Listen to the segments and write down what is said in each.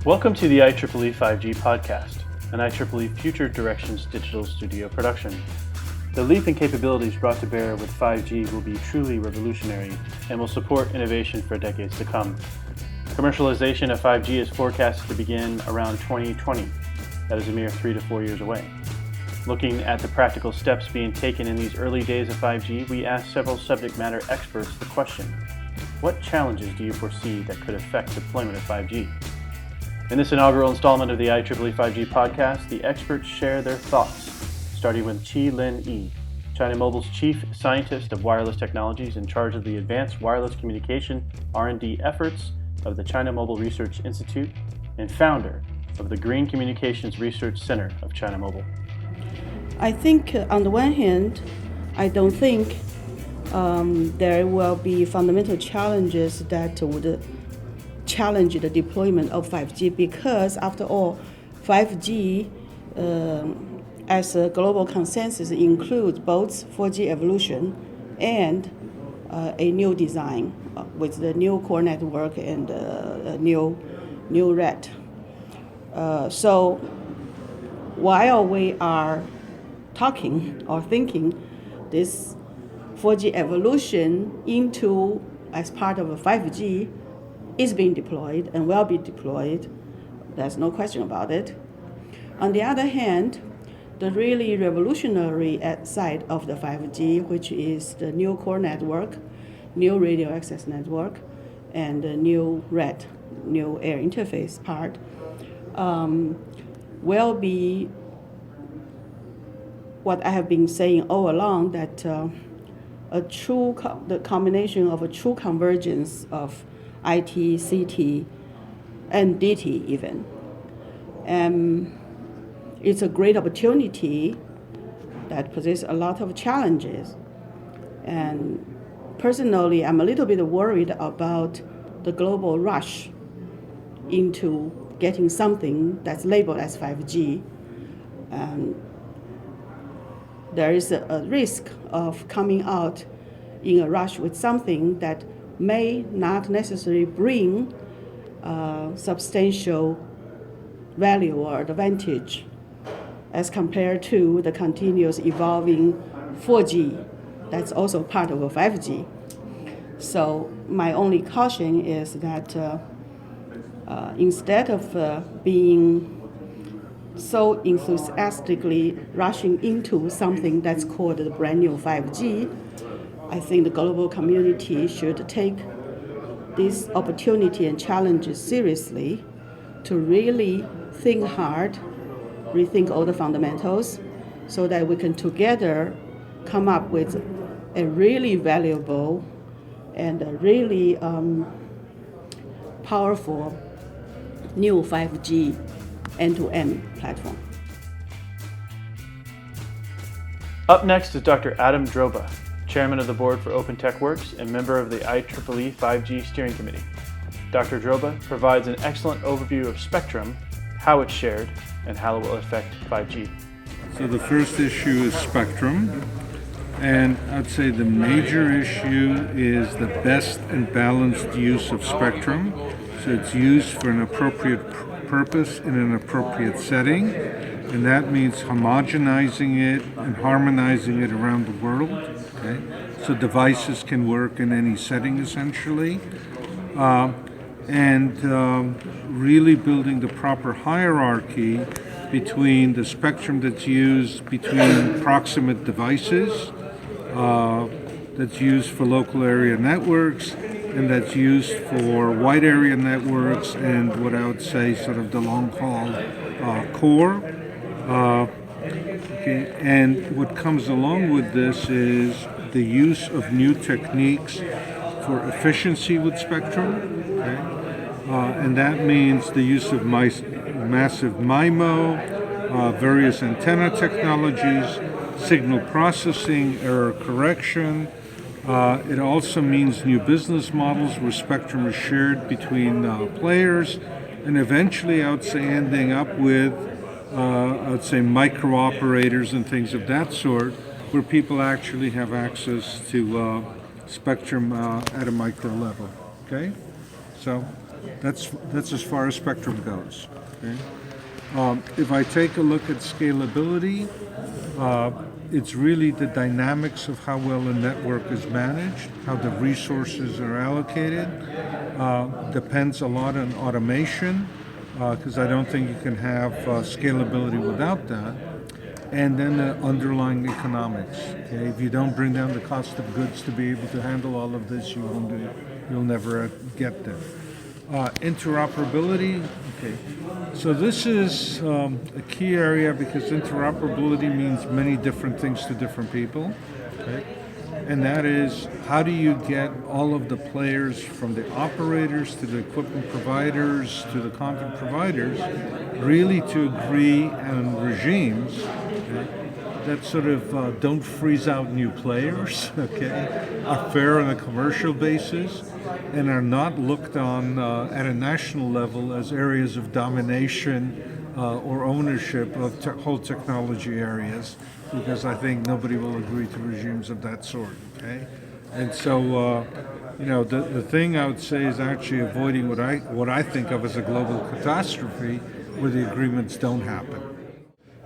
Welcome to the IEEE 5G podcast, an IEEE Future Directions digital studio production. The leap in capabilities brought to bear with 5G will be truly revolutionary and will support innovation for decades to come. Commercialization of 5G is forecasted to begin around 2020. That is a mere 3 to 4 years away. Looking at the practical steps being taken in these early days of 5G, we asked several subject matter experts the question: what challenges do you foresee that could affect deployment of 5G? In this inaugural installment of the IEEE 5G podcast, the experts share their thoughts, starting with Chi-Lin Yi, China Mobile's Chief Scientist of Wireless Technologies in charge of the Advanced Wireless Communication R&D efforts of the China Mobile Research Institute and founder of the Green Communications Research Center of China Mobile. I think on the one hand, I don't think there will be fundamental challenges that would challenge the deployment of 5G because, after all, 5G as a global consensus includes both 4G evolution and a new design with the new core network and a new RET. So while we are talking or thinking this 4G evolution into as part of a 5G is being deployed and will be deployed, there's no question about it. On the other hand, the really revolutionary side of the 5G, which is the new core network, new radio access network, and the new RET, new air interface part, will be what I have been saying all along, that the combination of a true convergence of IT, CT, and DT even. It's a great opportunity that possesses a lot of challenges. And personally, I'm a little bit worried about the global rush into getting something that's labeled as 5G. There is a risk of coming out in a rush with something that may not necessarily bring substantial value or advantage as compared to the continuous evolving 4G that's also part of a 5G. So my only caution is that instead of being so enthusiastically rushing into something that's called the brand new 5G, I think the global community should take this opportunity and challenges seriously to really think hard, rethink all the fundamentals, so that we can together come up with a really valuable and a really powerful new 5G end-to-end platform. Up next is Dr. Adam Droba, Chairman of the Board for Open Tech Works and member of the IEEE 5G Steering Committee. Dr. Droba provides an excellent overview of spectrum, how it's shared, and how it will affect 5G. So the first issue is spectrum, and I'd say the major issue is the best and balanced use of spectrum. So it's used for an appropriate purpose in an appropriate setting, and that means homogenizing it and harmonizing it around the world. Okay? So devices can work in any setting essentially, and really building the proper hierarchy between the spectrum that's used between proximate devices, that's used for local area networks, and that's used for wide area networks and what I would say sort of the long haul core. Okay. And what comes along with this is the use of new techniques for efficiency with spectrum. Okay. And that means the use of massive MIMO, various antenna technologies, signal processing, error correction. It also means new business models where spectrum is shared between players, and eventually I would say ending up with micro operators and things of that sort, where people actually have access to spectrum at a micro level. Okay, so That's as far as spectrum goes. Okay? If I take a look at scalability, it's really the dynamics of how well a network is managed, how the resources are allocated. Depends a lot on automation, because I don't think you can have scalability without that. And then the underlying economics. Okay? If you don't bring down the cost of goods to be able to handle all of this, you'll never get there. Interoperability. Okay. So this is a key area because interoperability means many different things to different people. Okay? And that is, how do you get all of the players, from the operators to the equipment providers to the content providers, really to agree on regimes, okay, that sort of don't freeze out new players, okay, are fair on a commercial basis, and are not looked on at a national level as areas of domination or ownership of whole technology areas, because I think nobody will agree to regimes of that sort, okay? And so, the thing I would say is actually avoiding what I think of as a global catastrophe where the agreements don't happen.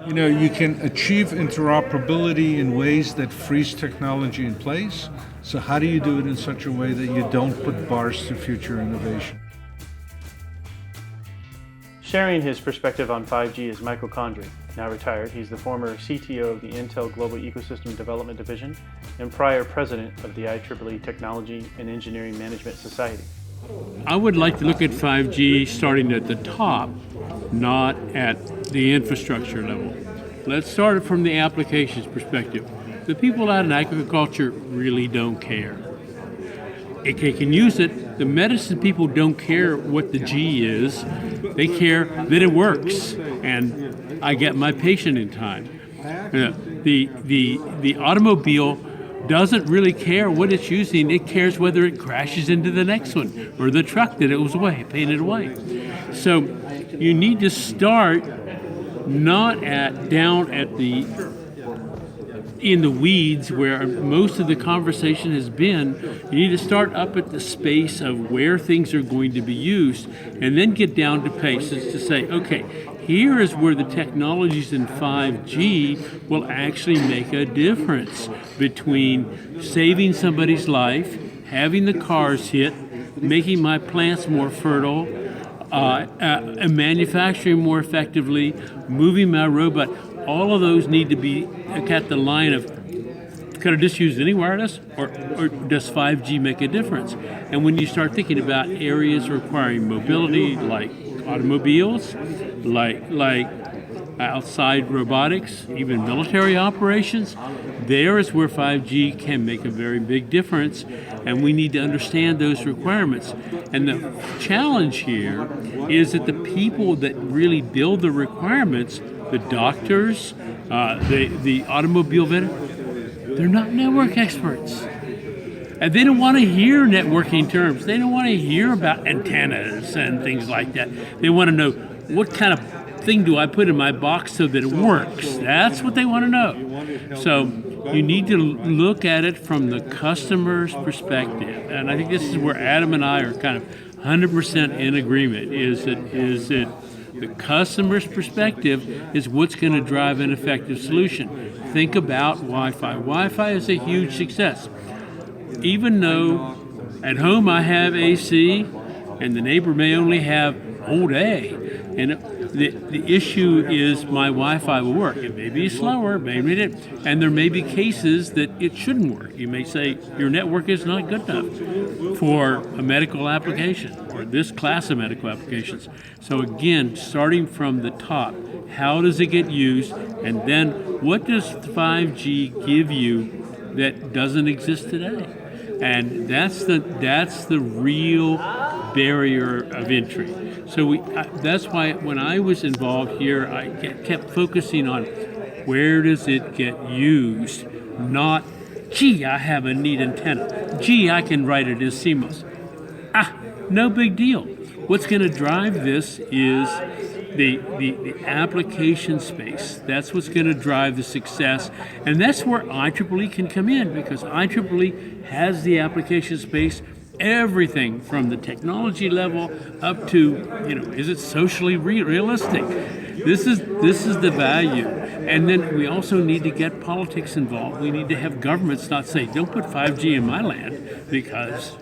You can achieve interoperability in ways that freeze technology in place. So how do you do it in such a way that you don't put bars to future innovation? Sharing his perspective on 5G is Michael Condrey. Now retired, he's the former CTO of the Intel Global Ecosystem Development Division and prior president of the IEEE Technology and Engineering Management Society. I would like to look at 5G starting at the top, not at the infrastructure level. Let's start it from the applications perspective. The people out in agriculture really don't care. If they can use it, the medicine people don't care what the G is. They care that it works and I get my patient in time. The automobile doesn't really care what it's using. It cares whether it crashes into the next one or the truck that it was painted away. So you need to start not down at in the weeds where most of the conversation has been. You need to start up at the space of where things are going to be used and then get down to places to say, okay, here is where the technologies in 5G will actually make a difference between saving somebody's life, having the cars hit, making my plants more fertile, manufacturing more effectively, moving my robot. All of those need to be at the line of, could I just use any wireless, or does 5G make a difference? And when you start thinking about areas requiring mobility, like automobiles, like outside robotics, even military operations, there is where 5G can make a very big difference, and we need to understand those requirements. And the challenge here is that the people that really build the requirements, the doctors, the automobile vendor, they're not network experts. And they don't want to hear networking terms. They don't want to hear about antennas and things like that. They want to know, what kind of thing do I put in my box so that it works? That's what they want to know. So you need to look at it from the customer's perspective. And I think this is where Adam and I are kind of 100% in agreement, is that the customer's perspective is what's going to drive an effective solution. Think about Wi-Fi. Wi-Fi is a huge success. Even though at home I have AC and the neighbor may only have old A, and the issue is my Wi-Fi will work. It may be slower, maybe it, and there may be cases that it shouldn't work. You may say your network is not good enough for a medical application or this class of medical applications. So again, starting from the top, how does it get used, and then what does 5G give you that doesn't exist today? And that's the real barrier of entry. So that's why when I was involved here, I kept focusing on where does it get used, not, gee, I have a neat antenna. Gee, I can write it as CMOS. No big deal. What's going to drive this is the application space. That's what's going to drive the success. And that's where IEEE can come in, because IEEE has the application space everything from the technology level up to, is it socially realistic? This is the value. And then we also need to get politics involved. We need to have governments not say, don't put 5G in my land because,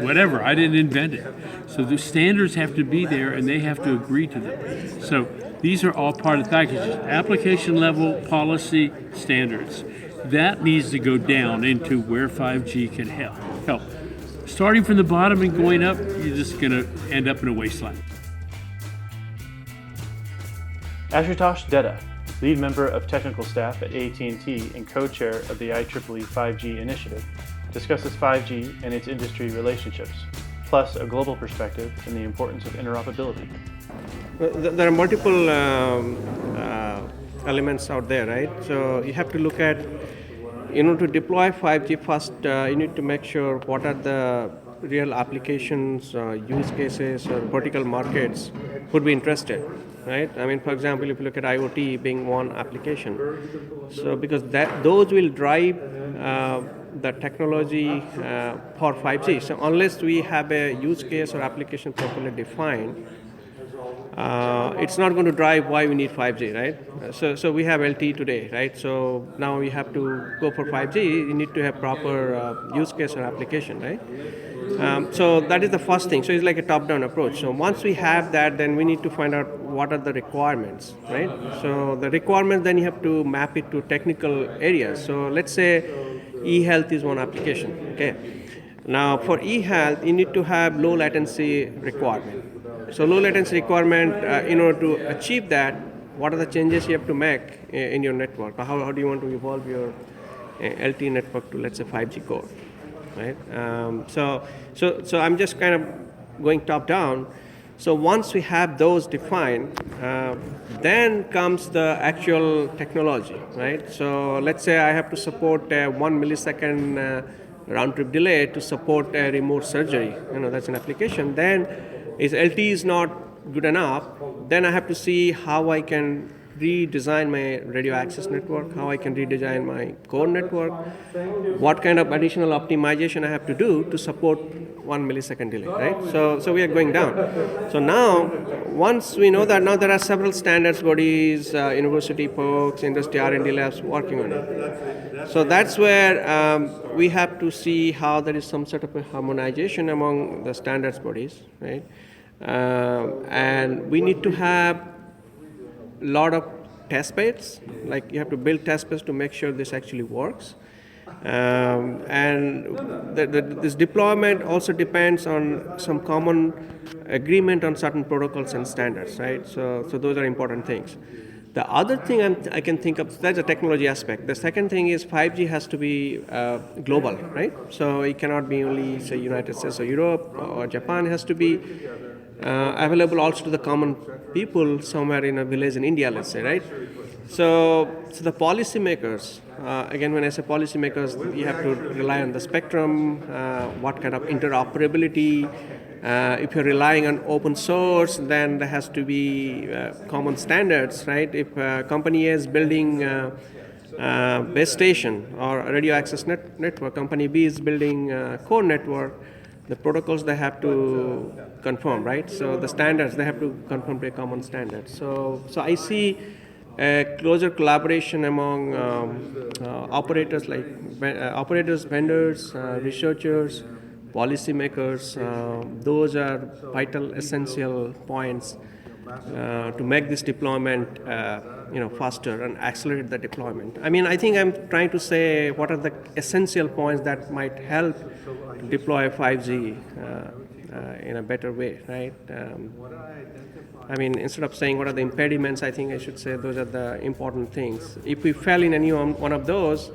whatever, I didn't invent it. So the standards have to be there and they have to agree to them. So these are all part of the packages. Application level, policy, standards. That needs to go down into where 5G can help. Starting from the bottom and going up, you're just going to end up in a wasteland. Ashutosh Dutta, lead member of technical staff at AT&T and co-chair of the IEEE 5G initiative, discusses 5G and its industry relationships, plus a global perspective and the importance of interoperability. There are multiple elements out there, right? So you have to look at, to deploy 5G first, you need to make sure what are the real applications, use cases, or vertical markets would be interested, right? I mean, for example, if you look at IoT being one application, so because those will drive the technology for 5G. So unless we have a use case or application properly defined, it's not going to drive why we need 5G, right? So we have LTE today, right? So now we have to go for 5G. You need to have proper use case or application, right? So that is the first thing. So it's like a top-down approach. So once we have that, then we need to find out what are the requirements, right? So the requirements, then you have to map it to technical areas. So let's say e-health is one application, okay? Now for e-health, you need to have low latency requirement. So low latency requirement, in order to achieve that, what are the changes you have to make in your network? How do you want to evolve your LTE network to, let's say, 5G core, right? So I'm just kind of going top down. So once we have those defined, then comes the actual technology, right? So let's say I have to support 1 millisecond round trip delay to support remote surgery. That's an application. Then if LTE is not good enough, then I have to see how I can redesign my radio access network, how I can redesign my core network, what kind of additional optimization I have to do to support 1 millisecond delay, right? So we are going down. So now, once we know that, now there are several standards bodies, university folks, industry R&D labs working on it. So that's where we have to see how there is some sort of a harmonization among the standards bodies, right? And we need to have a lot of test beds, like you have to build test beds to make sure this actually works. And this deployment also depends on some common agreement on certain protocols and standards, right? So those are important things. The other thing I can think of, that's the technology aspect. The second thing is 5G has to be global, right? So it cannot be only, say, United States or Europe or Japan. It has to be available also to the common people somewhere in a village in India, let's say, right? So the policymakers, again, when I say policymakers, you have to rely on the spectrum, what kind of interoperability. If you're relying on open source, then there has to be common standards, right? If a company is building a base station or a radio access network, company B is building a core network, the protocols they have to conform, right? So the standards, they have to conform to a common standard. So I see a closer collaboration among operators, like operators, vendors, researchers, policymakers. Those are vital, essential points to make this deployment faster and accelerate the deployment. I mean, I think I'm trying to say what are the essential points that might help to deploy 5G in a better way, right? I mean, instead of saying what are the impediments, I think I should say those are the important things. If we fail in any one of those,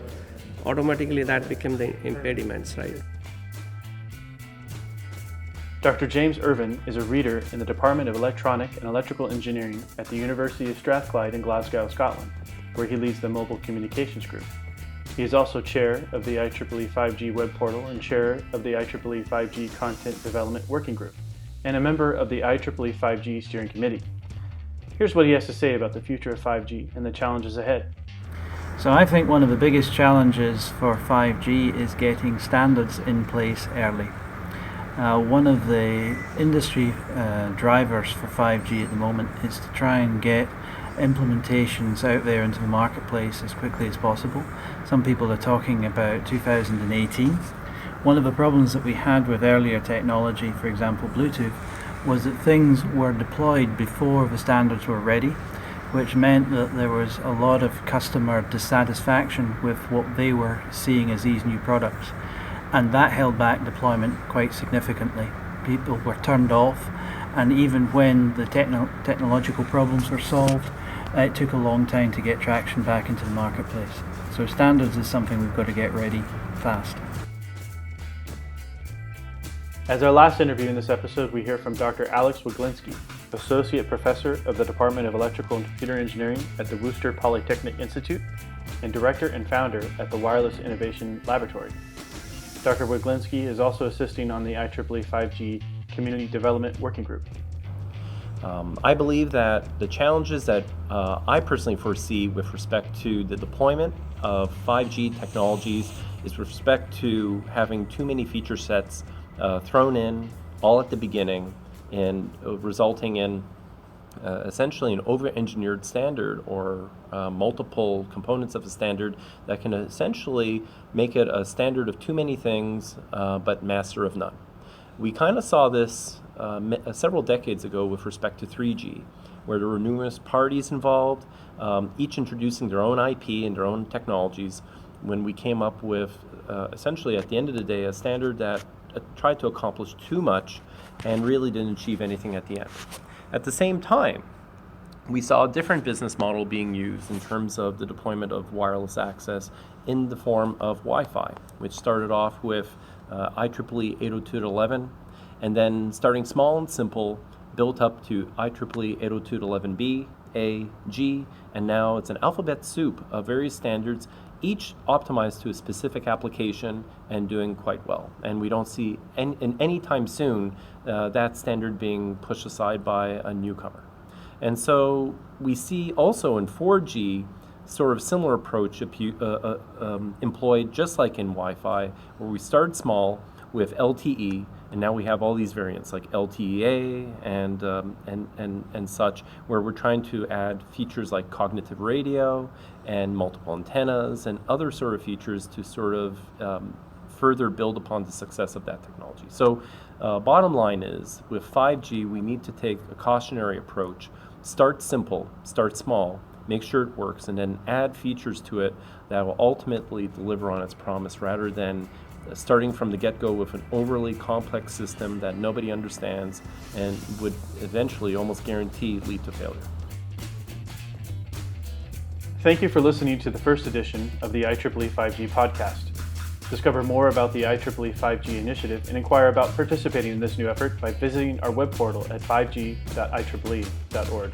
automatically that became the impediments, right? Dr. James Irvin is a reader in the Department of Electronic and Electrical Engineering at the University of Strathclyde in Glasgow, Scotland, where he leads the Mobile Communications Group. He is also chair of the IEEE 5G web portal and chair of the IEEE 5G Content Development Working Group, and a member of the IEEE 5G Steering Committee. Here's what he has to say about the future of 5G and the challenges ahead. So I think one of the biggest challenges for 5G is getting standards in place early. One of the industry drivers for 5G at the moment is to try and get implementations out there into the marketplace as quickly as possible. Some people are talking about 2018. One of the problems that we had with earlier technology, for example Bluetooth, was that things were deployed before the standards were ready, which meant that there was a lot of customer dissatisfaction with what they were seeing as these new products. And that held back deployment quite significantly. People were turned off, and even when the technological problems were solved, it took a long time to get traction back into the marketplace. So standards is something we've got to get ready fast. As our last interview in this episode, we hear from Dr. Alex Wiglinski, Associate Professor of the Department of Electrical and Computer Engineering at the Worcester Polytechnic Institute and Director and Founder at the Wireless Innovation Laboratory. Dr. Wiglinski is also assisting on the IEEE 5G Community Development Working Group. I believe that the challenges that I personally foresee with respect to the deployment of 5G technologies is with respect to having too many feature sets thrown in all at the beginning and resulting in essentially an over-engineered standard or multiple components of a standard that can essentially make it a standard of too many things but master of none. We kind of saw this several decades ago with respect to 3G, where there were numerous parties involved, each introducing their own IP and their own technologies, when we came up with essentially at the end of the day a standard that tried to accomplish too much and really didn't achieve anything at the end. At the same time, we saw a different business model being used in terms of the deployment of wireless access in the form of Wi-Fi, which started off with IEEE 802.11, and then starting small and simple, built up to IEEE 802.11b, A, G, and now it's an alphabet soup of various standards, each optimized to a specific application and doing quite well. And we don't see in any time soon that standard being pushed aside by a newcomer. And so we see also in 4G sort of similar approach employed just like in Wi-Fi, where we started small with LTE, and now we have all these variants like LTEA and such, where we're trying to add features like cognitive radio and multiple antennas and other sort of features to sort of further build upon the success of that technology. So bottom line is, with 5G, we need to take a cautionary approach. Start simple, start small, make sure it works, and then add features to it that will ultimately deliver on its promise, rather than starting from the get-go with an overly complex system that nobody understands and would eventually almost guarantee lead to failure. Thank you for listening to the first edition of the IEEE 5G podcast. Discover more about the IEEE 5G initiative and inquire about participating in this new effort by visiting our web portal at 5g.ieee.org.